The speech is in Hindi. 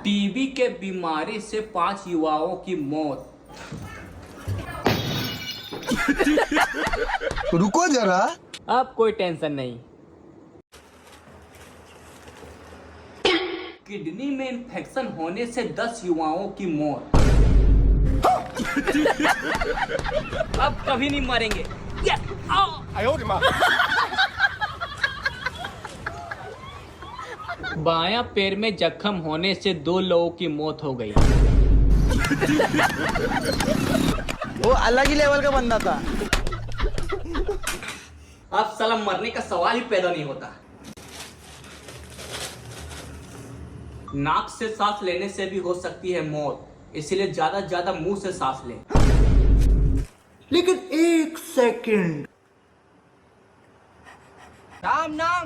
टीबी के बीमारी से 5 युवाओं की मौत। रुको जरा। अब कोई टेंशन नहीं। किडनी में इंफेक्शन होने से 10 युवाओं की मौत। अब कभी नहीं मरेंगे। बायां पैर में जख्म होने से 2 लोगों की मौत हो गई। वो अलग ही लेवल का बंदा था। अब साला मरने का सवाल ही पैदा नहीं होता। नाक से सांस लेने से भी हो सकती है मौत, इसलिए ज्यादा मुंह से सांस लें। लेकिन 1 सेकंड। राम नाम